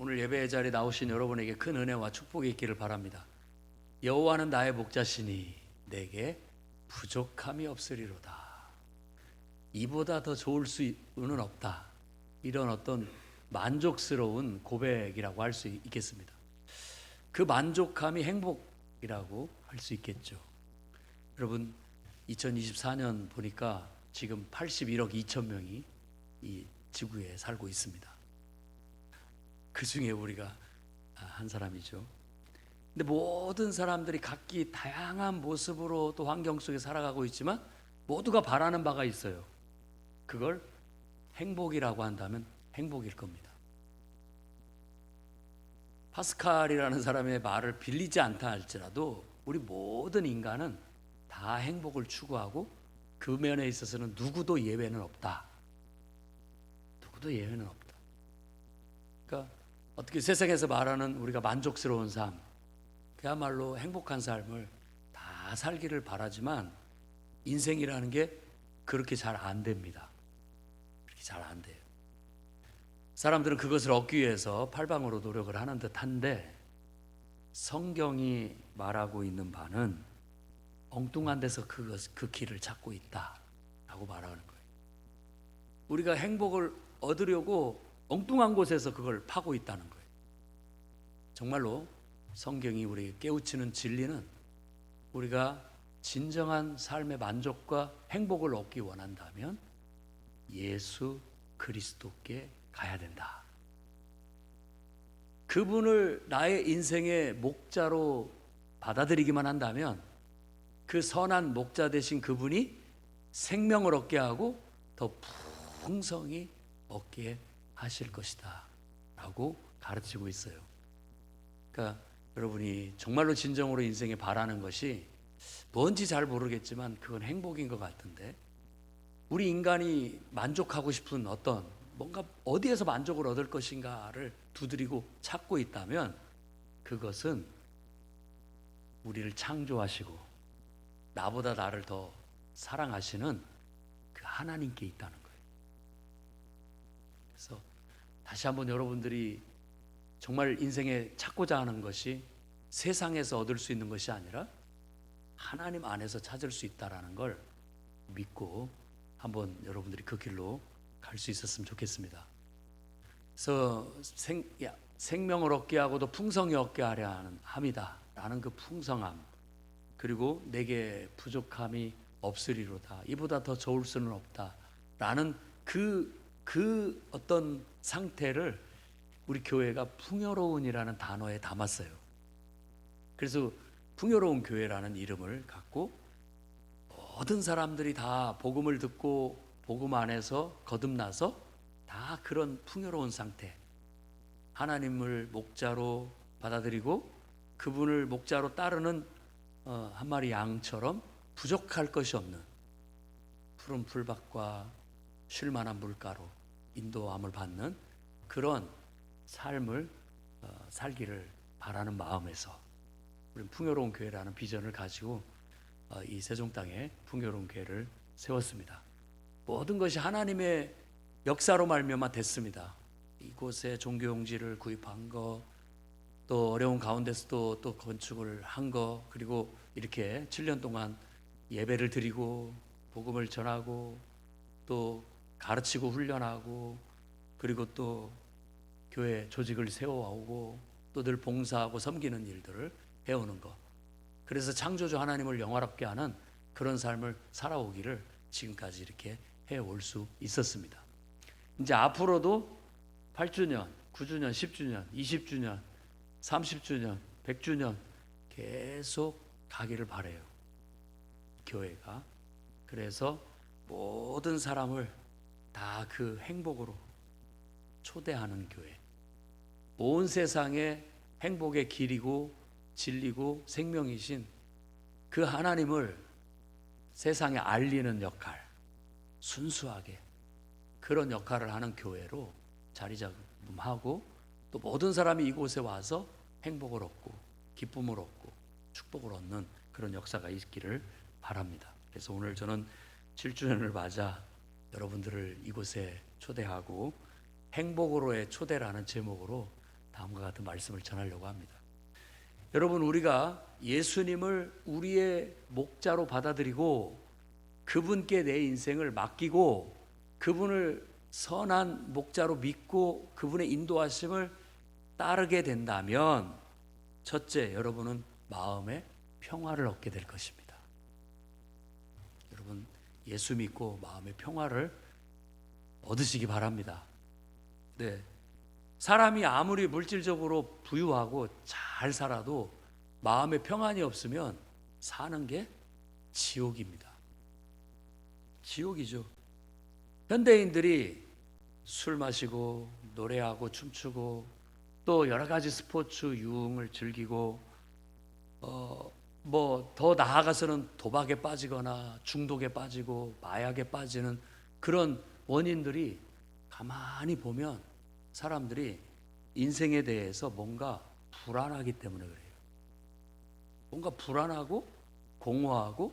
오늘 예배의 자리에 나오신 여러분에게 큰 은혜와 축복이 있기를 바랍니다. 여호와는 나의 목자시니 내게 부족함이 없으리로다. 이보다 더 좋을 수는 없다. 이런 어떤 만족스러운 고백이라고 할 수 있겠습니다. 그 만족함이 행복이라고 할 수 있겠죠. 여러분, 2024년 보니까 지금 81억 2천 명이 이 지구에 살고 있습니다. 그 중에 우리가 한 사람이죠. 근데 모든 사람들이 각기 다양한 모습으로 또 환경 속에 살아가고 있지만 모두가 바라는 바가 있어요. 그걸 행복이라고 한다면 행복일 겁니다. 파스칼이라는 사람의 말을 빌리지 않다 할지라도 우리 모든 인간은 다 행복을 추구하고 그 면에 있어서는 누구도 예외는 없다. 누구도 예외는 없다. 그러니까 어떻게 세상에서 말하는 우리가 만족스러운 삶, 그야말로 행복한 삶을 다 살기를 바라지만 인생이라는 게 그렇게 잘 안 됩니다. 그렇게 잘 안 돼요. 사람들은 그것을 얻기 위해서 팔방으로 노력을 하는 듯한데 성경이 말하고 있는 바는 엉뚱한 데서 그 길을 찾고 있다라고 말하는 거예요. 우리가 행복을 얻으려고 엉뚱한 곳에서 그걸 파고 있다는 거예요. 정말로 성경이 우리에게 깨우치는 진리는 우리가 진정한 삶의 만족과 행복을 얻기 원한다면 예수 그리스도께 가야 된다. 그분을 나의 인생의 목자로 받아들이기만 한다면 그 선한 목자 되신 그분이 생명을 얻게 하고 더 풍성히 얻게 하실 것이다 라고 가르치고 있어요. 그러니까 여러분이 정말로 진정으로 인생에 바라는 것이 뭔지 잘 모르겠지만 그건 행복인 것 같은데, 우리 인간이 만족하고 싶은 어떤 뭔가 어디에서 만족을 얻을 것인가를 두드리고 찾고 있다면 그것은 우리를 창조하시고 나보다 나를 더 사랑하시는 그 하나님께 있다는 거예요. 그래서 다시 한번 여러분들이 정말 인생에 찾고자 하는 것이 세상에서 얻을 수 있는 것이 아니라 하나님 안에서 찾을 수 있다라는 걸 믿고 한번 여러분들이 그 길로 갈 수 있었으면 좋겠습니다. 그래서 생명을 얻게 하고도 풍성히 얻게 하려 함이다 라는 그 풍성함, 그리고 내게 부족함이 없으리로다, 이보다 더 좋을 수는 없다 라는 그 어떤 상태를 우리 교회가 풍요로운이라는 단어에 담았어요. 그래서 풍요로운 교회라는 이름을 갖고 모든 사람들이 다 복음을 듣고 복음 안에서 거듭나서 다 그런 풍요로운 상태, 하나님을 목자로 받아들이고 그분을 목자로 따르는 한 마리 양처럼 부족할 것이 없는 푸른 풀밭과 쉴만한 물가로 인도함을 받는 그런 삶을 살기를 바라는 마음에서 우리는 풍요로운 교회라는 비전을 가지고 이 세종 땅에 풍요로운 교회를 세웠습니다. 모든 것이 하나님의 역사로 말미암아 됐습니다. 이곳에 종교용지를 구입한 거, 또 어려운 가운데서도 또 건축을 한 거, 그리고 이렇게 7년 동안 예배를 드리고 복음을 전하고 또 가르치고 훈련하고 그리고 또 교회 조직을 세워오고 또 늘 봉사하고 섬기는 일들을 해오는 것, 그래서 창조주 하나님을 영화롭게 하는 그런 삶을 살아오기를 지금까지 이렇게 해올 수 있었습니다. 이제 앞으로도 8주년, 9주년, 10주년, 20주년, 30주년, 100주년 계속 가기를 바라요, 교회가. 그래서 모든 사람을 다 그 행복으로 초대하는 교회, 온 세상에 행복의 길이고 진리고 생명이신 그 하나님을 세상에 알리는 역할, 순수하게 그런 역할을 하는 교회로 자리잡음하고 또 모든 사람이 이곳에 와서 행복을 얻고 기쁨을 얻고 축복을 얻는 그런 역사가 있기를 바랍니다. 그래서 오늘 저는 7주년을 맞아 여러분들을 이곳에 초대하고 행복으로의 초대라는 제목으로 다음과 같은 말씀을 전하려고 합니다. 여러분, 우리가 예수님을 우리의 목자로 받아들이고 그분께 내 인생을 맡기고 그분을 선한 목자로 믿고 그분의 인도하심을 따르게 된다면, 첫째, 여러분은 마음의 평화를 얻게 될 것입니다. 여러분, 예수 믿고 마음의 평화를 얻으시기 바랍니다. 네. 사람이 아무리 물질적으로 부유하고 잘 살아도 마음의 평안이 없으면 사는 게 지옥입니다. 지옥이죠. 현대인들이 술 마시고 노래하고 춤추고 또 여러 가지 스포츠 유흥을 즐기고 뭐 더 나아가서는 도박에 빠지거나 중독에 빠지고 마약에 빠지는 그런 원인들이 가만히 보면 사람들이 인생에 대해서 뭔가 불안하기 때문에 그래요. 뭔가 불안하고 공허하고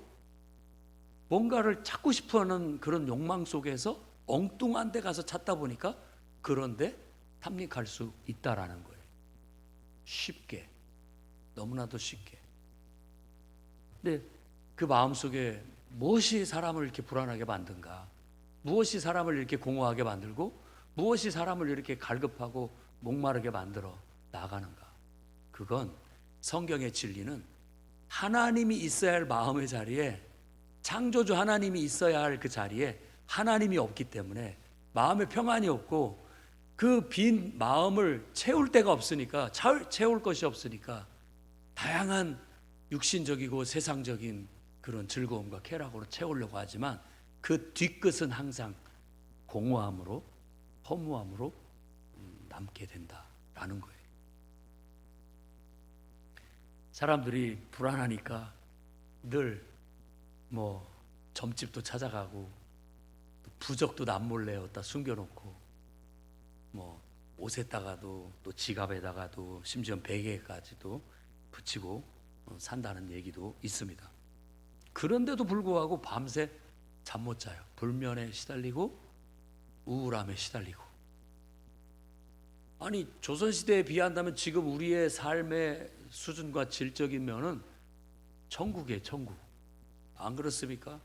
뭔가를 찾고 싶어하는 그런 욕망 속에서 엉뚱한 데 가서 찾다 보니까 그런데 탐닉할 수 있다라는 거예요. 쉽게, 너무나도 쉽게. 근데 그 마음속에 무엇이 사람을 이렇게 불안하게 만든가? 무엇이 사람을 이렇게 공허하게 만들고 무엇이 사람을 이렇게 갈급하고 목마르게 만들어 나가는가? 그건 성경의 진리는 하나님이 있어야 할 마음의 자리에, 창조주 하나님이 있어야 할 그 자리에 하나님이 없기 때문에 마음의 평안이 없고 그 빈 마음을 채울 데가 없으니까, 채울 것이 없으니까 다양한 육신적이고 세상적인 그런 즐거움과 쾌락으로 채우려고 하지만 그 뒤끝은 항상 공허함으로, 허무함으로 남게 된다라는 거예요. 사람들이 불안하니까 늘 뭐 점집도 찾아가고 부적도 남몰래 어디다 숨겨놓고 뭐 옷에다가도 또 지갑에다가도 심지어 베개까지도 붙이고 산다는 얘기도 있습니다. 그런데도 불구하고 밤새 잠 못 자요. 불면에 시달리고 우울함에 시달리고. 아니, 조선시대에 비한다면 지금 우리의 삶의 수준과 질적이면은 천국이에요, 천국. 안 그렇습니까?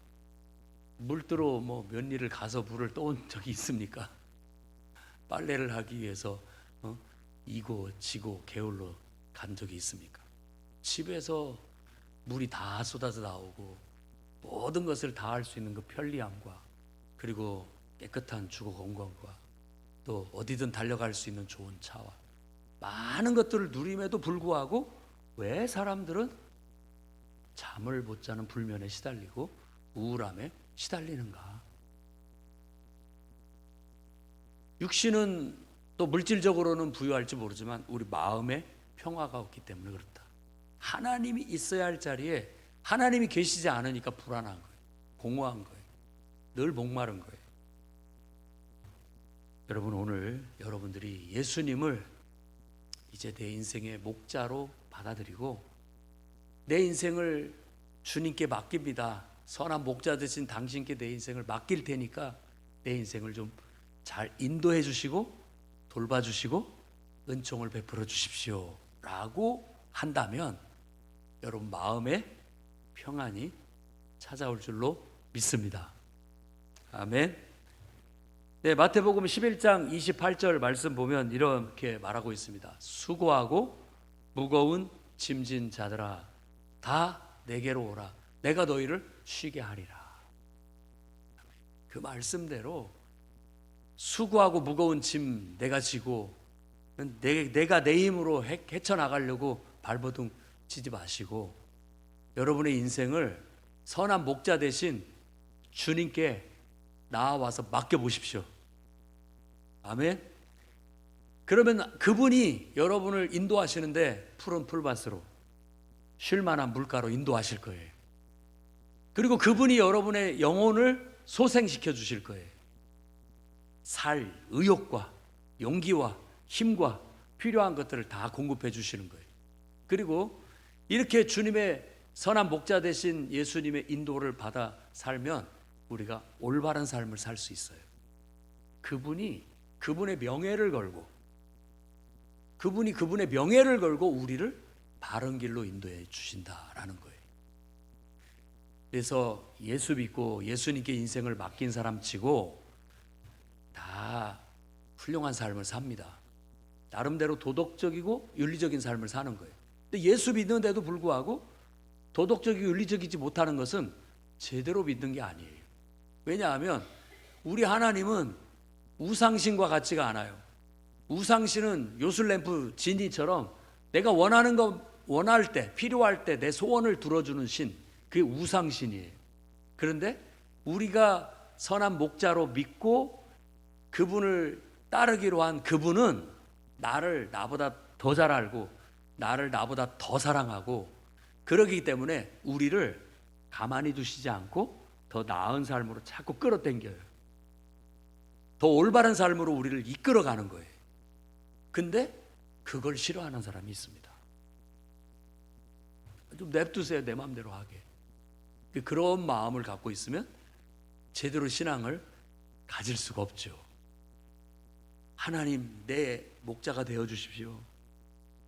물들어 뭐 몇 일을 가서 물을 떠온 적이 있습니까? 빨래를 하기 위해서 이고 지고 게을러 간 적이 있습니까? 집에서 물이 다 쏟아져 나오고 모든 것을 다 할 수 있는 그 편리함과 그리고 깨끗한 주거 공간과 또 어디든 달려갈 수 있는 좋은 차와 많은 것들을 누림에도 불구하고 왜 사람들은 잠을 못 자는 불면에 시달리고 우울함에 시달리는가? 육신은 또 물질적으로는 부유할지 모르지만 우리 마음에 평화가 없기 때문에 그렇다. 하나님이 있어야 할 자리에 하나님이 계시지 않으니까 불안한 거예요. 공허한 거예요. 늘 목마른 거예요. 여러분, 오늘 여러분들이 예수님을 이제 내 인생의 목자로 받아들이고 내 인생을 주님께 맡깁니다. 선한 목자 되신 당신께 내 인생을 맡길 테니까 내 인생을 좀 잘 인도해 주시고 돌봐주시고 은총을 베풀어 주십시오 라고 한다면 여러분 마음에 평안이 찾아올 줄로 믿습니다. 아멘. 네, 마태복음 11장 28절 말씀 보면 이렇게 말하고 있습니다. 수고하고 무거운 짐진 자들아 다 내게로 오라. 내가 너희를 쉬게 하리라. 그 말씀대로 수고하고 무거운 짐 내가 지고 내가 내 힘으로 헤쳐나가려고 발버둥 치지 마시고 여러분의 인생을 선한 목자 대신 주님께 나와서 맡겨보십시오. 아멘. 그러면 그분이 여러분을 인도하시는데 푸른 풀밭으로 쉴만한 물가로 인도하실 거예요. 그리고 그분이 여러분의 영혼을 소생시켜 주실 거예요. 살, 의욕과 용기와 힘과 필요한 것들을 다 공급해 주시는 거예요. 그리고 이렇게 주님의 선한 목자 되신 예수님의 인도를 받아 살면 우리가 올바른 삶을 살 수 있어요. 그분이 그분의 명예를 걸고 그분이 그분의 명예를 걸고 우리를 바른 길로 인도해 주신다라는 거예요. 그래서 예수 믿고 예수님께 인생을 맡긴 사람 치고 다 훌륭한 삶을 삽니다. 나름대로 도덕적이고 윤리적인 삶을 사는 거예요. 근데 예수 믿는데도 불구하고 도덕적이고 윤리적이지 못하는 것은 제대로 믿는 게 아니에요. 왜냐하면 우리 하나님은 우상신과 같지가 않아요. 우상신은 요술램프 지니처럼 내가 원하는 거 원할 때, 필요할 때 내 소원을 들어주는 신, 그게 우상신이에요. 그런데 우리가 선한 목자로 믿고 그분을 따르기로 한 그분은 나를 나보다 더 잘 알고 나를 나보다 더 사랑하고 그러기 때문에 우리를 가만히 두시지 않고 더 나은 삶으로 자꾸 끌어당겨요. 더 올바른 삶으로 우리를 이끌어가는 거예요. 근데 그걸 싫어하는 사람이 있습니다. 좀 냅두세요. 내 마음대로 하게. 그런 마음을 갖고 있으면 제대로 신앙을 가질 수가 없죠. 하나님, 내 목자가 되어 주십시오.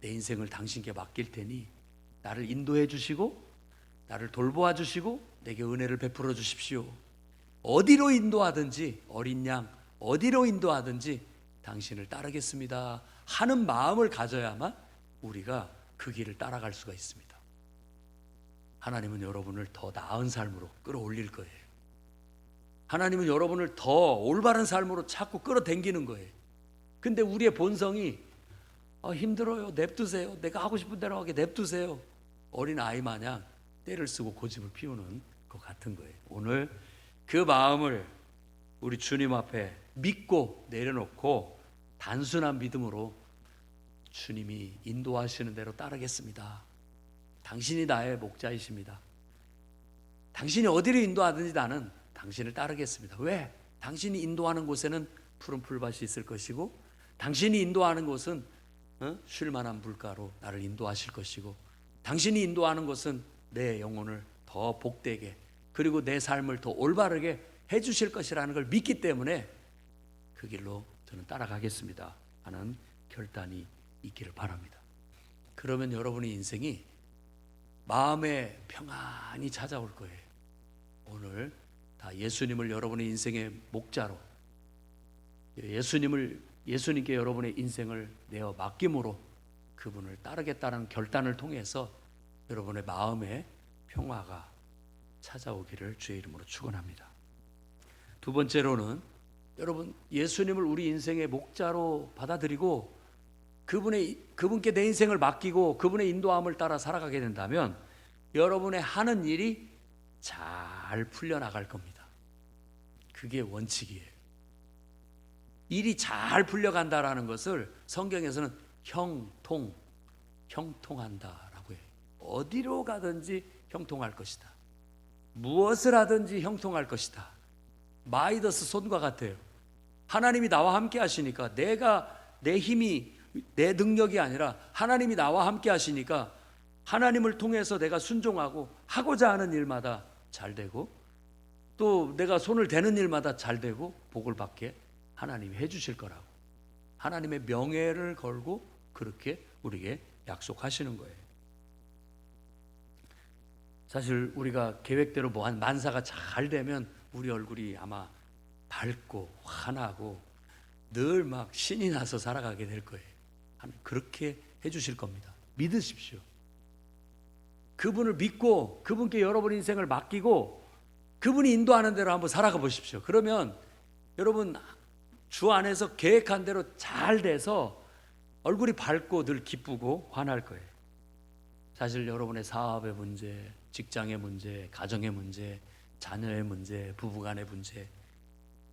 내 인생을 당신께 맡길 테니 나를 인도해 주시고 나를 돌보아 주시고 내게 은혜를 베풀어 주십시오. 어디로 인도하든지 어린 양 어디로 인도하든지 당신을 따르겠습니다 하는 마음을 가져야만 우리가 그 길을 따라갈 수가 있습니다. 하나님은 여러분을 더 나은 삶으로 끌어올릴 거예요. 하나님은 여러분을 더 올바른 삶으로 자꾸 끌어당기는 거예요. 근데 우리의 본성이 힘들어요. 냅두세요. 내가 하고 싶은 대로 하게 냅두세요. 어린 아이 마냥 때를 쓰고 고집을 피우는 것 같은 거예요. 오늘 그 마음을 우리 주님 앞에 믿고 내려놓고 단순한 믿음으로 주님이 인도하시는 대로 따르겠습니다. 당신이 나의 목자이십니다. 당신이 어디로 인도하든지 나는 당신을 따르겠습니다. 왜? 당신이 인도하는 곳에는 푸른 풀밭이 있을 것이고 당신이 인도하는 곳은 쉴 만한 물가로 나를 인도하실 것이고 당신이 인도하는 곳은 내 영혼을 더 복되게 그리고 내 삶을 더 올바르게 해주실 것이라는 걸 믿기 때문에 그 길로 저는 따라가겠습니다 하는 결단이 있기를 바랍니다. 그러면 여러분의 인생이 마음의 평안이 찾아올 거예요. 오늘 다 예수님을 여러분의 인생의 목자로 예수님께 여러분의 인생을 내어 맡김으로 그분을 따르겠다는 결단을 통해서 여러분의 마음에 평화가 찾아오기를 주의 이름으로 축원합니다. 두 번째로는 여러분 예수님을 우리 인생의 목자로 받아들이고 그분께 내 인생을 맡기고 그분의 인도함을 따라 살아가게 된다면 여러분의 하는 일이 잘 풀려나갈 겁니다. 그게 원칙이에요. 일이 잘 풀려간다라는 것을 성경에서는 형통한다라고 해요. 어디로 가든지 형통할 것이다. 무엇을 하든지 형통할 것이다. 마이더스 손과 같아요. 하나님이 나와 함께 하시니까 내가 내 힘이 내 능력이 아니라 하나님이 나와 함께 하시니까 하나님을 통해서 내가 순종하고 하고자 하는 일마다 잘 되고 또 내가 손을 대는 일마다 잘 되고 복을 받게 하나님이 해주실 거라고 하나님의 명예를 걸고 그렇게 우리에게 약속하시는 거예요. 사실 우리가 계획대로 한 만사가 잘 되면 우리 얼굴이 아마 밝고 환하고 늘 막 신이 나서 살아가게 될 거예요. 그렇게 해주실 겁니다. 믿으십시오. 그분을 믿고 그분께 여러분 인생을 맡기고 그분이 인도하는 대로 한번 살아가 보십시오. 그러면 여러분 주 안에서 계획한 대로 잘 돼서 얼굴이 밝고 늘 기쁘고 환할 거예요. 사실 여러분의 사업의 문제, 직장의 문제, 가정의 문제, 자녀의 문제, 부부간의 문제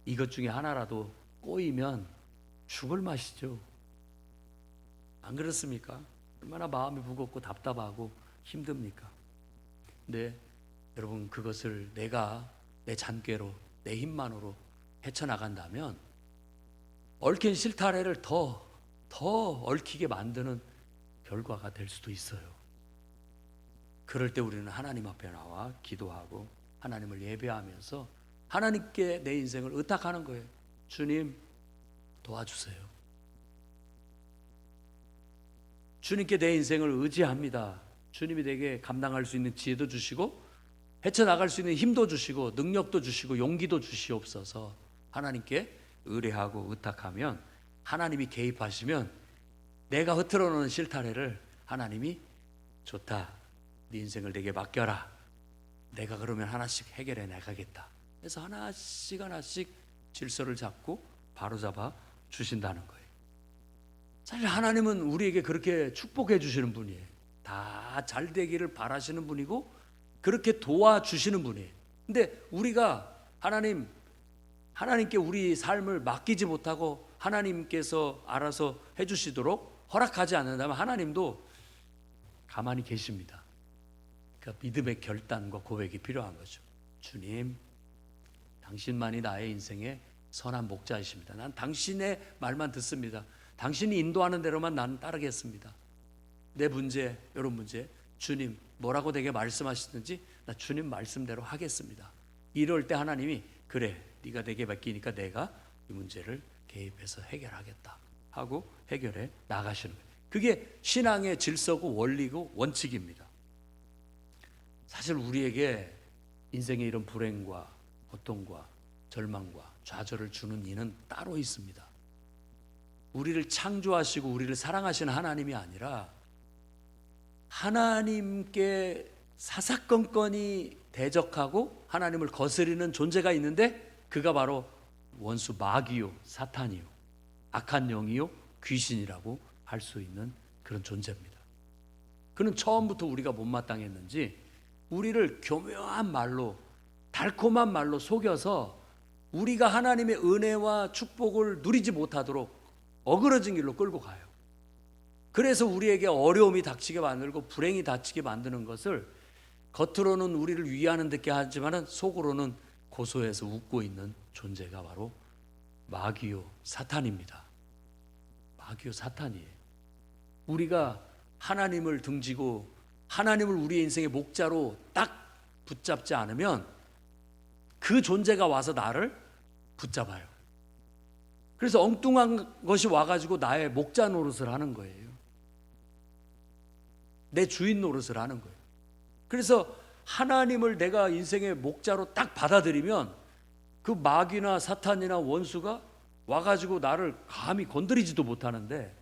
이것 중에 하나라도 꼬이면 죽을 맛이죠. 안 그렇습니까? 얼마나 마음이 무겁고 답답하고 힘듭니까? 근데 여러분 그것을 내가 내 잔꾀로 내 힘만으로 헤쳐나간다면 얽힌 실타래를 더 얽히게 만드는 결과가 될 수도 있어요. 그럴 때 우리는 하나님 앞에 나와 기도하고 하나님을 예배하면서 하나님께 내 인생을 의탁하는 거예요. 주님 도와주세요. 주님께 내 인생을 의지합니다. 주님이 내게 감당할 수 있는 지혜도 주시고 헤쳐나갈 수 있는 힘도 주시고 능력도 주시고 용기도 주시옵소서. 하나님께 의뢰하고 의탁하면 하나님이 개입하시면 내가 흐트러 놓은 실타래를 하나님이 좋다, 네 인생을 내게 맡겨라, 내가 그러면 하나씩 해결해 나가겠다. 그래서 하나씩 하나씩 질서를 잡고 바로잡아 주신다는 거예요. 사실 하나님은 우리에게 그렇게 축복해 주시는 분이에요. 다 잘 되기를 바라시는 분이고 그렇게 도와주시는 분이에요. 근데 우리가 하나님께 우리 삶을 맡기지 못하고 하나님께서 알아서 해주시도록 허락하지 않는다면 하나님도 가만히 계십니다. 그러니까 믿음의 결단과 고백이 필요한 거죠. 주님, 당신만이 나의 인생의 선한 목자이십니다. 난 당신의 말만 듣습니다. 당신이 인도하는 대로만 나는 따르겠습니다. 내 문제, 이런 문제, 주님 뭐라고 내게 말씀하시든지 나 주님 말씀대로 하겠습니다. 이럴 때 하나님이 그래, 네가 내게 맡기니까 내가 이 문제를 개입해서 해결하겠다 하고 해결해 나가시는 거예요. 그게 신앙의 질서고 원리고 원칙입니다. 사실 우리에게 인생의 이런 불행과 고통과 절망과 좌절을 주는 이는 따로 있습니다. 우리를 창조하시고 우리를 사랑하시는 하나님이 아니라 하나님께 사사건건이 대적하고 하나님을 거스리는 존재가 있는데 그가 바로 원수 마귀요 사탄이요 악한 영이요 귀신이라고 할 수 있는 그런 존재입니다. 그는 처음부터 우리가 못마땅했는지 우리를 교묘한 말로 달콤한 말로 속여서 우리가 하나님의 은혜와 축복을 누리지 못하도록 어그러진 길로 끌고 가요. 그래서 우리에게 어려움이 닥치게 만들고 불행이 닥치게 만드는 것을 겉으로는 우리를 위하는 듯게 하지만 속으로는 고소해서 웃고 있는 존재가 바로 마귀요 사탄입니다. 마귀요 사탄이에요. 우리가 하나님을 등지고 하나님을 우리의 인생의 목자로 딱 붙잡지 않으면 그 존재가 와서 나를 붙잡아요. 그래서 엉뚱한 것이 와가지고 나의 목자 노릇을 하는 거예요. 내 주인 노릇을 하는 거예요. 그래서 하나님을 내가 인생의 목자로 딱 받아들이면 그 마귀나 사탄이나 원수가 와가지고 나를 감히 건드리지도 못하는데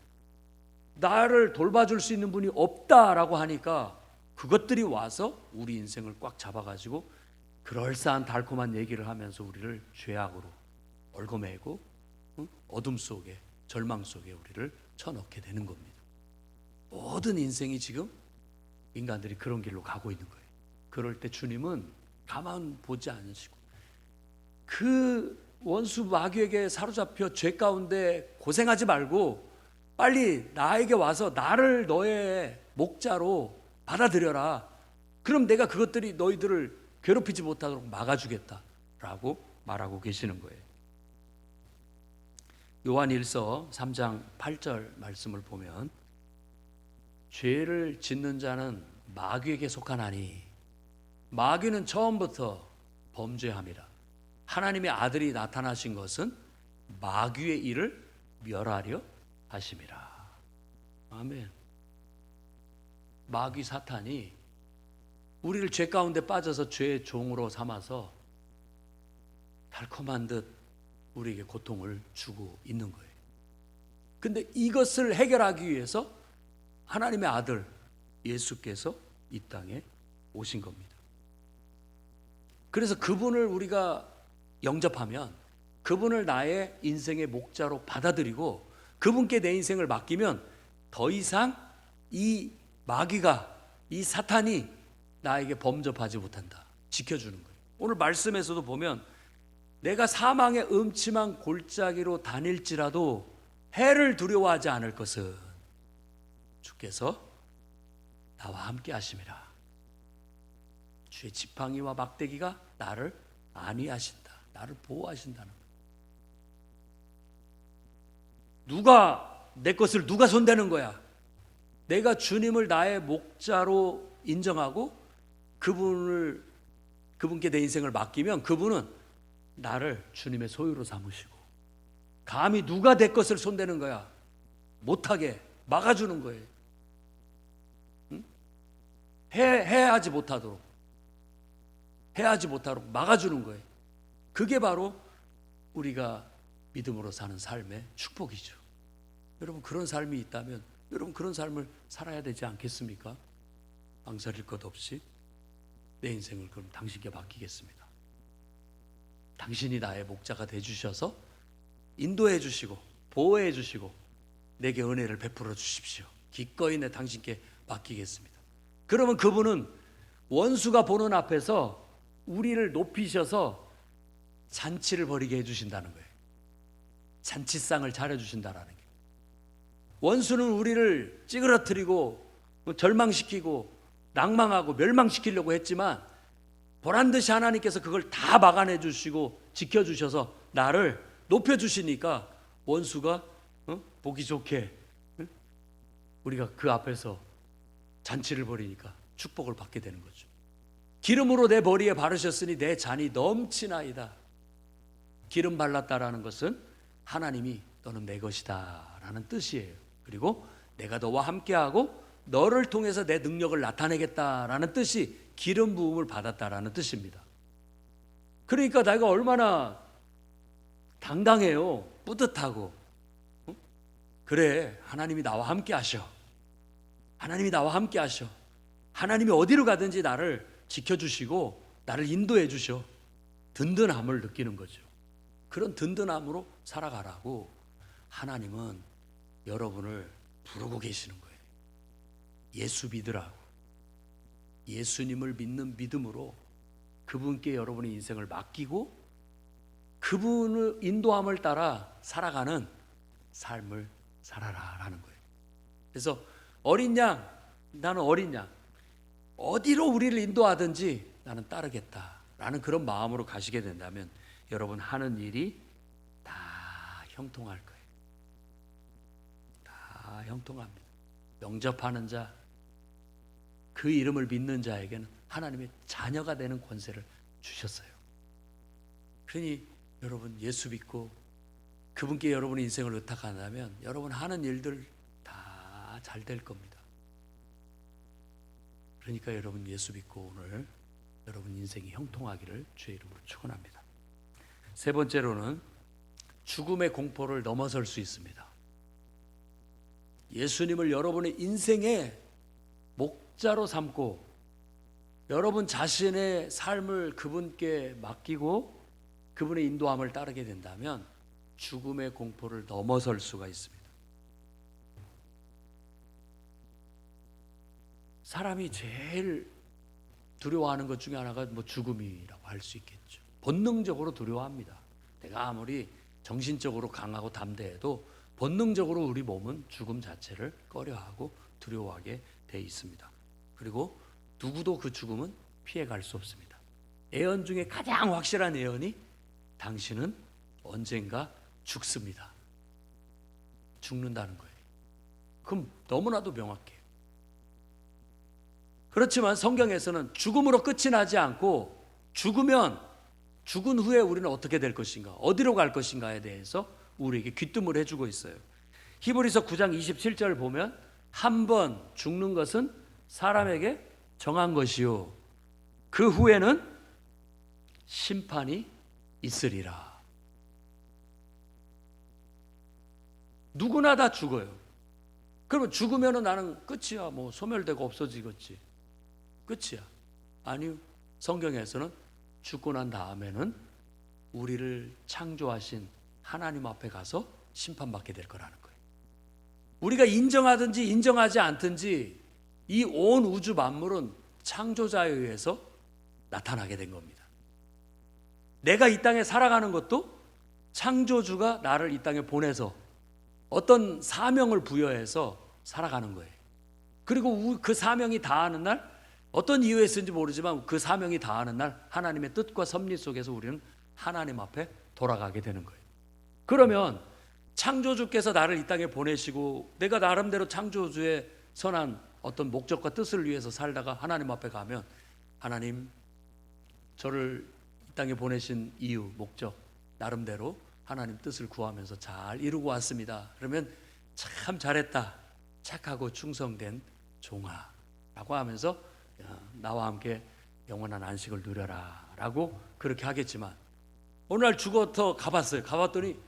나를 돌봐줄 수 있는 분이 없다라고 하니까 그것들이 와서 우리 인생을 꽉 잡아가지고 그럴싸한 달콤한 얘기를 하면서 우리를 죄악으로 얽어매고 어둠 속에 절망 속에 우리를 쳐넣게 되는 겁니다. 모든 인생이 지금 인간들이 그런 길로 가고 있는 거예요. 그럴 때 주님은 가만 보지 않으시고 그 원수 마귀에게 사로잡혀 죄 가운데 고생하지 말고 빨리 나에게 와서 나를 너의 목자로 받아들여라. 그럼 내가 그것들이 너희들을 괴롭히지 못하도록 막아주겠다라고 말하고 계시는 거예요. 요한일서 3장 8절 말씀을 보면 죄를 짓는 자는 마귀에게 속하나니 마귀는 처음부터 범죄함이라. 하나님의 아들이 나타나신 것은 마귀의 일을 멸하려 하심이라. 아멘. 마귀 사탄이 우리를 죄 가운데 빠져서 죄의 종으로 삼아서 달콤한 듯 우리에게 고통을 주고 있는 거예요. 근데 이것을 해결하기 위해서 하나님의 아들 예수께서 이 땅에 오신 겁니다. 그래서 그분을 우리가 영접하면 그분을 나의 인생의 목자로 받아들이고 그분께 내 인생을 맡기면 더 이상 이 마귀가 이 사탄이 나에게 범접하지 못한다. 지켜주는 거예요. 오늘 말씀에서도 보면 내가 사망의 음침한 골짜기로 다닐지라도 해를 두려워하지 않을 것은 주께서 나와 함께 하심이라. 주의 지팡이와 막대기가 나를 안위하신다. 나를 보호하신다는 거예요. 누가 내 것을 누가 손대는 거야? 내가 주님을 나의 목자로 인정하고 그분께 내 인생을 맡기면 그분은 나를 주님의 소유로 삼으시고 감히 누가 내 것을 손대는 거야? 못하게 막아주는 거예요. 해하지 못하도록 막아주는 거예요. 그게 바로 우리가 믿음으로 사는 삶의 축복이죠. 여러분 그런 삶이 있다면 여러분 그런 삶을 살아야 되지 않겠습니까? 망설일 것 없이 내 인생을 그럼 당신께 맡기겠습니다. 당신이 나의 목자가 되주셔서 인도해 주시고 보호해 주시고 내게 은혜를 베풀어 주십시오. 기꺼이 내 당신께 맡기겠습니다. 그러면 그분은 원수가 보는 앞에서 우리를 높이셔서 잔치를 벌이게 해주신다는 거예요. 잔치상을 차려주신다라는 게. 원수는 우리를 찌그러뜨리고 절망시키고 낭망하고 멸망시키려고 했지만 보란듯이 하나님께서 그걸 다 막아내 주시고 지켜주셔서 나를 높여주시니까 원수가 보기 좋게 우리가 그 앞에서 잔치를 벌이니까 축복을 받게 되는 거죠. 기름으로 내 머리에 바르셨으니 내 잔이 넘치나이다. 기름 발랐다라는 것은 하나님이 너는 내 것이다 라는 뜻이에요. 그리고 내가 너와 함께하고 너를 통해서 내 능력을 나타내겠다라는 뜻이 기름 부음을 받았다라는 뜻입니다. 그러니까 내가 얼마나 당당해요. 뿌듯하고. 그래, 하나님이 나와 함께 하셔. 하나님이 나와 함께 하셔. 하나님이 어디로 가든지 나를 지켜주시고 나를 인도해 주셔. 든든함을 느끼는 거죠. 그런 든든함으로 살아가라고 하나님은 여러분을 부르고 계시는 거예요. 예수 믿으라고. 예수님을 믿는 믿음으로 그분께 여러분의 인생을 맡기고 그분의 인도함을 따라 살아가는 삶을 살아라라는 거예요. 그래서 어린 양, 나는 어린 양, 어디로 우리를 인도하든지 나는 따르겠다라는 그런 마음으로 가시게 된다면 여러분 하는 일이 다 형통할 거예요. 다 형통합니다. 영접하는 자, 그 이름을 믿는 자에게는 하나님의 자녀가 되는 권세를 주셨어요. 그러니 여러분 예수 믿고 그분께 여러분의 인생을 의탁한다면 여러분 하는 일들 다 잘 될 겁니다. 그러니까 여러분 예수 믿고 오늘 여러분 인생이 형통하기를 주의 이름으로 축원합니다. 세 번째로는 죽음의 공포를 넘어설 수 있습니다. 예수님을 여러분의 인생의 목자로 삼고 여러분 자신의 삶을 그분께 맡기고 그분의 인도함을 따르게 된다면 죽음의 공포를 넘어설 수가 있습니다. 사람이 제일 두려워하는 것 중에 하나가 죽음이라고 할 수 있겠죠. 본능적으로 두려워합니다. 내가 아무리 정신적으로 강하고 담대해도 본능적으로 우리 몸은 죽음 자체를 꺼려하고 두려워하게 돼 있습니다. 그리고 누구도 그 죽음은 피해갈 수 없습니다. 예언 중에 가장 확실한 예언이 당신은 언젠가 죽습니다. 죽는다는 거예요. 그럼 너무나도 명확해요. 그렇지만 성경에서는 죽음으로 끝이 나지 않고 죽으면 죽은 후에 우리는 어떻게 될 것인가, 어디로 갈 것인가에 대해서 우리에게 귀뜸을 해주고 있어요. 히브리서 9장 27절 보면 한 번 죽는 것은 사람에게 정한 것이요 그 후에는 심판이 있으리라. 누구나 다 죽어요. 그러면 죽으면 나는 끝이야, 소멸되고 없어지겠지, 끝이야. 아니요, 성경에서는 죽고 난 다음에는 우리를 창조하신 하나님 앞에 가서 심판받게 될 거라는 거예요. 우리가 인정하든지 인정하지 않든지 이 온 우주 만물은 창조자에 의해서 나타나게 된 겁니다. 내가 이 땅에 살아가는 것도 창조주가 나를 이 땅에 보내서 어떤 사명을 부여해서 살아가는 거예요. 그리고 그 사명이 다하는 날, 어떤 이유에서인지 모르지만 그 사명이 다하는 날 하나님의 뜻과 섭리 속에서 우리는 하나님 앞에 돌아가게 되는 거예요. 그러면 창조주께서 나를 이 땅에 보내시고 내가 나름대로 창조주의 선한 어떤 목적과 뜻을 위해서 살다가 하나님 앞에 가면 하나님, 저를 이 땅에 보내신 이유, 목적 나름대로 하나님 뜻을 구하면서 잘 이루고 왔습니다. 그러면 참 잘했다, 착하고 충성된 종아 라고 하면서 나와 함께 영원한 안식을 누려라 라고 그렇게 하겠지만 어느 날 죽어서 가봤어요. 가봤더니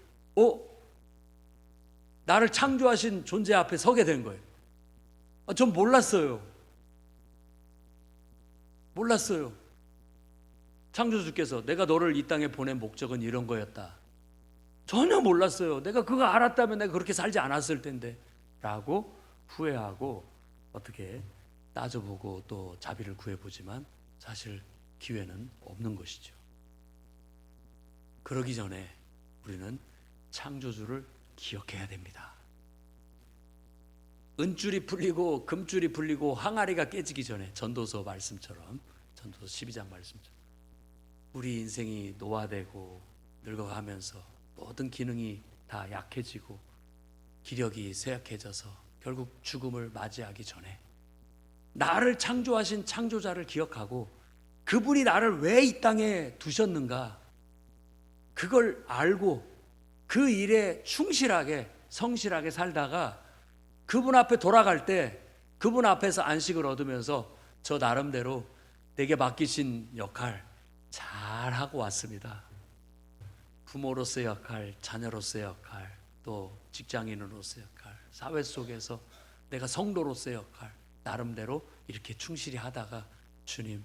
나를 창조하신 존재 앞에 서게 된 거예요. 전 몰랐어요. 창조주께서 내가 너를 이 땅에 보낸 목적은 이런 거였다. 전혀 몰랐어요. 내가 그거 알았다면 내가 그렇게 살지 않았을 텐데 라고 후회하고 어떻게 따져보고 또 자비를 구해보지만 사실 기회는 없는 것이죠. 그러기 전에 우리는 창조주를 기억해야 됩니다. 은줄이 풀리고 금줄이 풀리고 항아리가 깨지기 전에 전도서 말씀처럼 전도서 12장 말씀처럼 우리 인생이 노화되고 늙어가면서 모든 기능이 다 약해지고 기력이 쇠약해져서 결국 죽음을 맞이하기 전에 나를 창조하신 창조자를 기억하고 그분이 나를 왜 이 땅에 두셨는가 그걸 알고 그 일에 충실하게 성실하게 살다가 그분 앞에 돌아갈 때 그분 앞에서 안식을 얻으면서 저 나름대로 내게 맡기신 역할 잘하고 왔습니다. 부모로서의 역할, 자녀로서의 역할, 또 직장인으로서의 역할, 사회 속에서 내가 성도로서의 역할 나름대로 이렇게 충실히 하다가 주님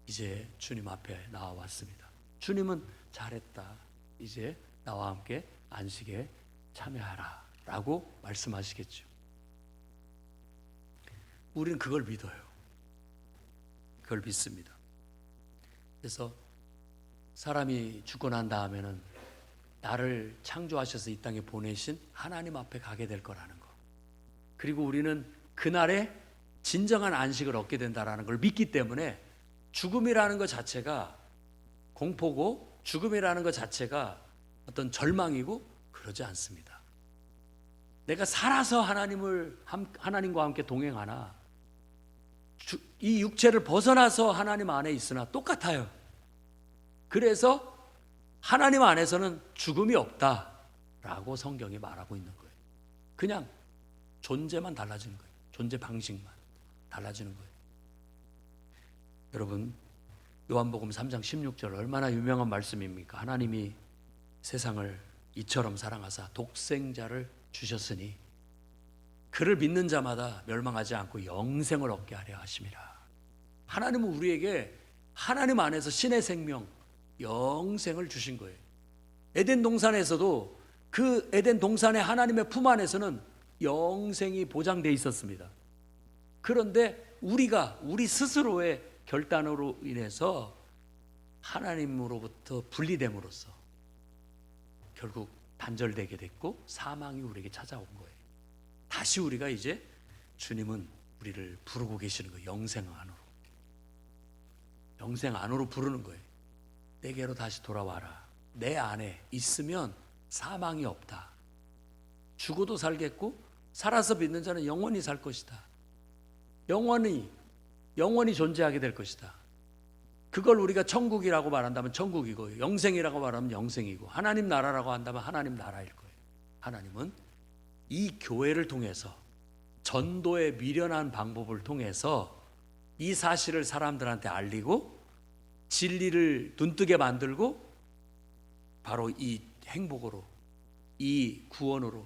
이제 주님 앞에 나와왔습니다. 주님은 잘했다. 이제 나와 함께 안식에 참여하라 라고 말씀하시겠죠. 우리는 그걸 믿어요. 그걸 믿습니다. 그래서 사람이 죽고 난 다음에는 나를 창조하셔서 이 땅에 보내신 하나님 앞에 가게 될 거라는 거. 그리고 우리는 그날에 진정한 안식을 얻게 된다는 걸 믿기 때문에 죽음이라는 것 자체가 공포고 죽음이라는 것 자체가 어떤 절망이고 그러지 않습니다. 내가 살아서 하나님과 함께 동행하나 이 육체를 벗어나서 하나님 안에 있으나 똑같아요. 그래서 하나님 안에서는 죽음이 없다라고 성경이 말하고 있는 거예요. 그냥 존재만 달라지는 거예요. 존재 방식만 달라지는 거예요. 여러분 요한복음 3장 16절 얼마나 유명한 말씀입니까? 하나님이 세상을 이처럼 사랑하사 독생자를 주셨으니 그를 믿는 자마다 멸망하지 않고 영생을 얻게 하려 하심이라. 하나님은 우리에게 하나님 안에서 신의 생명, 영생을 주신 거예요. 에덴 동산에서도 그 에덴 동산의 하나님의 품 안에서는 영생이 보장되어 있었습니다. 그런데 우리 스스로의 결단으로 인해서 하나님으로부터 분리됨으로써 결국 단절되게 됐고 사망이 우리에게 찾아온 거예요. 다시 우리가 이제 주님은 우리를 부르고 계시는 거예요. 영생 안으로 부르는 거예요. 내게로 다시 돌아와라. 내 안에 있으면 사망이 없다. 죽어도 살겠고 살아서 믿는 자는 영원히 살 것이다. 영원히 존재하게 될 것이다. 그걸 우리가 천국이라고 말한다면 천국이고 영생이라고 말하면 영생이고 하나님 나라라고 한다면 하나님 나라일 거예요. 하나님은 이 교회를 통해서 전도의 미련한 방법을 통해서 이 사실을 사람들한테 알리고 진리를 눈뜨게 만들고 바로 이 행복으로 이 구원으로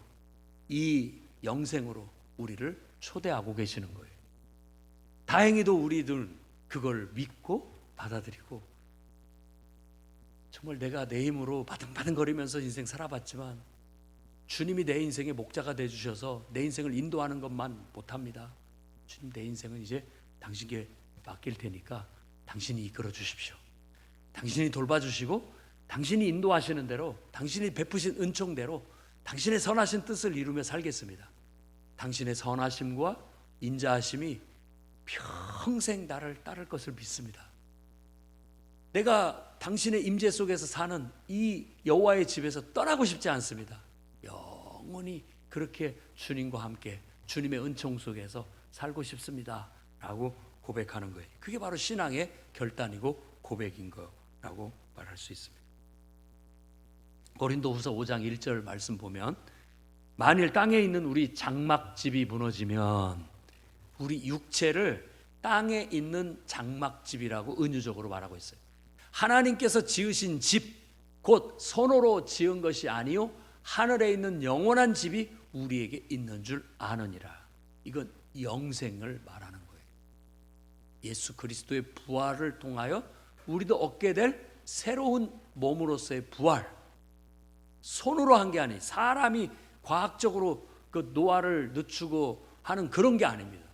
이 영생으로 우리를 초대하고 계시는 거예요. 다행히도 우리들 그걸 믿고 받아들이고 정말 내가 내 힘으로 바등바등거리면서 인생 살아봤지만 주님이 내 인생의 목자가 되어주셔서 내 인생을 인도하는 것만 못합니다. 주님 내 인생은 이제 당신께 맡길 테니까 당신이 이끌어 주십시오. 당신이 돌봐주시고 당신이 인도하시는 대로 당신이 베푸신 은총대로 당신의 선하신 뜻을 이루며 살겠습니다. 당신의 선하심과 인자하심이 평생 나를 따를 것을 믿습니다. 내가 당신의 임재 속에서 사는 이 여호와의 집에서 떠나고 싶지 않습니다. 영원히 그렇게 주님과 함께 주님의 은총 속에서 살고 싶습니다 라고 고백하는 거예요. 그게 바로 신앙의 결단이고 고백인 거라고 말할 수 있습니다. 고린도후서 5장 1절 말씀 보면 만일 땅에 있는 우리 장막집이 무너지면 우리 육체를 땅에 있는 장막집이라고 은유적으로 말하고 있어요. 하나님께서 지으신 집, 곧 손으로 지은 것이 아니요 하늘에 있는 영원한 집이 우리에게 있는 줄 아느니라. 이건 영생을 말하는 거예요. 예수 그리스도의 부활을 통하여 우리도 얻게 될 새로운 몸으로서의 부활. 손으로 한 게 아니, 사람이 과학적으로 그 노화를 늦추고 하는 그런 게 아닙니다.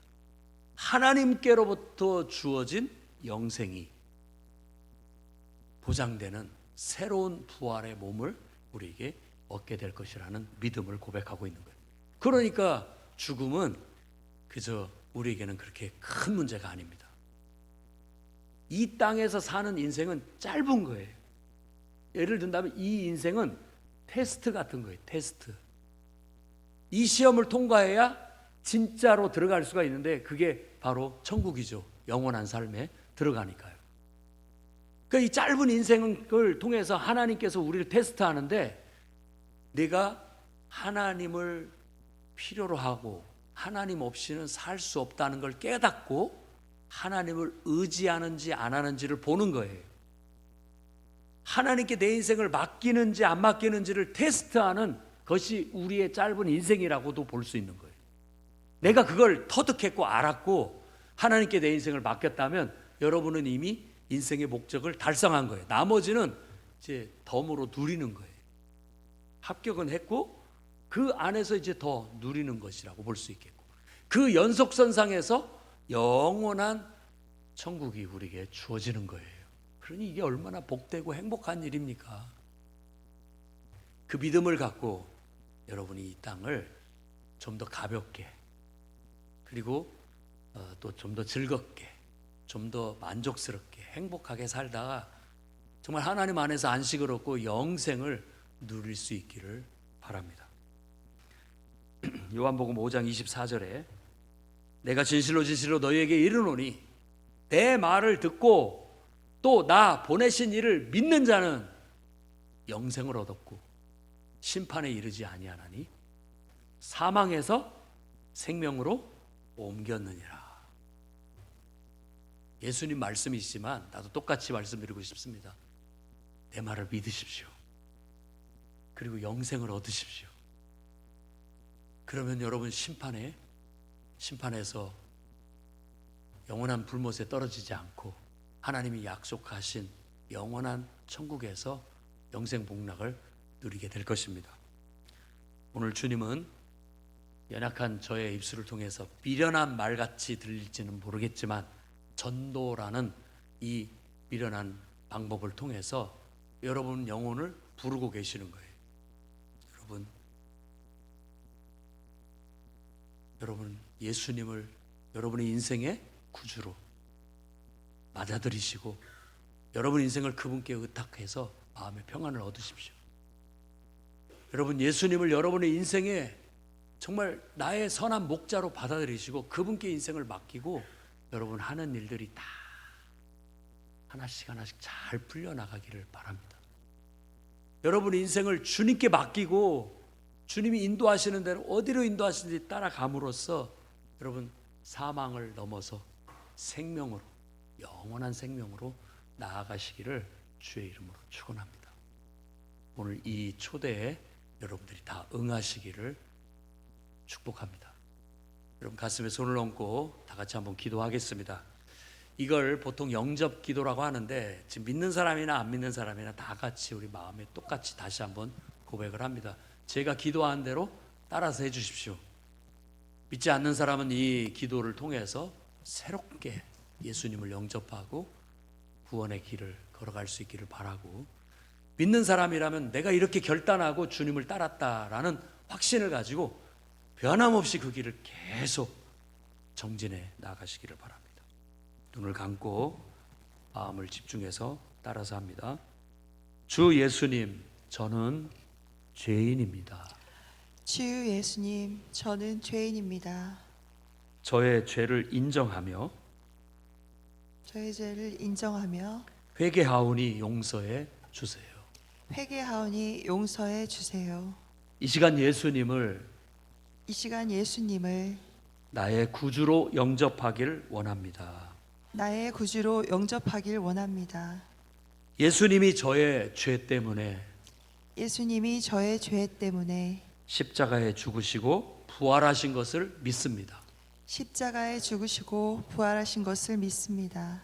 하나님께로부터 주어진 영생이 보장되는 새로운 부활의 몸을 우리에게 얻게 될 것이라는 믿음을 고백하고 있는 거예요. 그러니까 죽음은 그저 우리에게는 그렇게 큰 문제가 아닙니다. 이 땅에서 사는 인생은 짧은 거예요. 예를 든다면 이 인생은 테스트 같은 거예요. 테스트. 이 시험을 통과해야 진짜로 들어갈 수가 있는데 그게 바로 천국이죠. 영원한 삶에 들어가니까요. 그러니까 이 짧은 인생을 통해서 하나님께서 우리를 테스트하는데 내가 하나님을 필요로 하고 하나님 없이는 살 수 없다는 걸 깨닫고 하나님을 의지하는지 안 하는지를 보는 거예요. 하나님께 내 인생을 맡기는지 안 맡기는지를 테스트하는 것이 우리의 짧은 인생이라고도 볼 수 있는 거예요. 내가 그걸 터득했고 알았고 하나님께 내 인생을 맡겼다면 여러분은 이미 인생의 목적을 달성한 거예요. 나머지는 이제 덤으로 누리는 거예요. 합격은 했고 그 안에서 이제 더 누리는 것이라고 볼 수 있겠고 그 연속선상에서 영원한 천국이 우리에게 주어지는 거예요. 그러니 이게 얼마나 복되고 행복한 일입니까? 그 믿음을 갖고 여러분이 이 땅을 좀 더 가볍게 그리고 또 좀 더 즐겁게 좀 더 만족스럽게 행복하게 살다가 정말 하나님 안에서 안식을 얻고 영생을 누릴 수 있기를 바랍니다. 요한복음 5장 24절에 내가 진실로 진실로 너희에게 이르노니 내 말을 듣고 또 나 보내신 이를 믿는 자는 영생을 얻었고 심판에 이르지 아니하나니 사망에서 생명으로 옮겼느니라. 예수님 말씀이시지만 나도 똑같이 말씀드리고 싶습니다. 내 말을 믿으십시오. 그리고 영생을 얻으십시오. 그러면 여러분 심판에서 영원한 불못에 떨어지지 않고 하나님이 약속하신 영원한 천국에서 영생 복락을 누리게 될 것입니다. 오늘 주님은 연약한 저의 입술을 통해서 미련한 말같이 들릴지는 모르겠지만 전도라는 이 미련한 방법을 통해서 여러분 영혼을 부르고 계시는 거예요. 여러분 예수님을 여러분의 인생의 구주로 맞아들이시고 여러분 인생을 그분께 의탁해서 마음의 평안을 얻으십시오. 여러분 예수님을 여러분의 인생에 정말 나의 선한 목자로 받아들이시고 그분께 인생을 맡기고 여러분 하는 일들이 다 하나씩 하나씩 잘 풀려나가기를 바랍니다. 여러분 인생을 주님께 맡기고 주님이 인도하시는 대로 어디로 인도하시는지 따라감으로써 여러분 사망을 넘어서 생명으로 영원한 생명으로 나아가시기를 주의 이름으로 축원합니다. 오늘 이 초대에 여러분들이 다 응하시기를 축복합니다. 여러분 가슴에 손을 얹고 다 같이 한번 기도하겠습니다. 이걸 보통 영접 기도라고 하는데 지금 믿는 사람이나 안 믿는 사람이나 다 같이 우리 마음에 똑같이 다시 한번 고백을 합니다. 제가 기도한 대로 따라서 해주십시오. 믿지 않는 사람은 이 기도를 통해서 새롭게 예수님을 영접하고 구원의 길을 걸어갈 수 있기를 바라고, 믿는 사람이라면 내가 이렇게 결단하고 주님을 따랐다라는 확신을 가지고 변함없이 그 길을 계속 정진해 나가시기를 바랍니다. 눈을 감고 마음을 집중해서 따라서 합니다. 주 예수님, 저는 죄인입니다. 주 예수님, 저는 죄인입니다. 저의 죄를 인정하며 저의 죄를 인정하며 회개하오니 용서해 주세요. 회개하오니 용서해 주세요. 이 시간 예수님을 이 시간 예수님을 나의 구주로 영접하길 원합니다. 나의 구주로 영접하길 원합니다. 예수님이 저의 죄 때문에 예수님이 저의 죄 때문에 십자가에 죽으시고 부활하신 것을 믿습니다. 십자가에 죽으시고 부활하신 것을 믿습니다.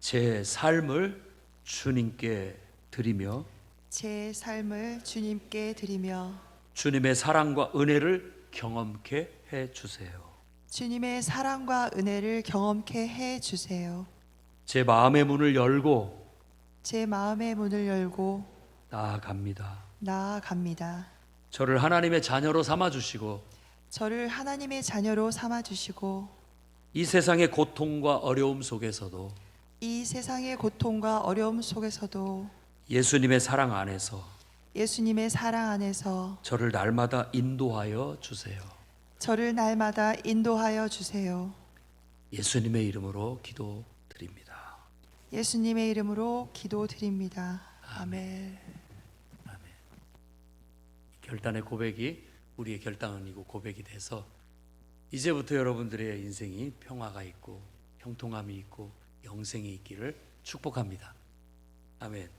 제 삶을 주님께 드리며 제 삶을 주님께 드리며 주님의 사랑과 은혜를 경험케 해 주세요. 주님의 사랑과 은혜를 경험케 해 주세요. 제 마음의 문을 열고 제 마음의 문을 열고 나아갑니다. 나아갑니다. 저를 하나님의 자녀로 삼아 주시고 저를 하나님의 자녀로 삼아 주시고 이 세상의 고통과 어려움 속에서도 이 세상의 고통과 어려움 속에서도 예수님의 사랑 안에서 예수님의 사랑 안에서 저를 날마다 인도하여 주세요. 저를 날마다 인도하여 주세요. 예수님의 이름으로 기도드립니다. 예수님의 이름으로 기도드립니다. 아멘. 결단의 고백이 우리의 결단이고 고백이 돼서 이제부터 여러분들의 인생이 평화가 있고 형통함이 있고 영생이 있기를 축복합니다. 아멘.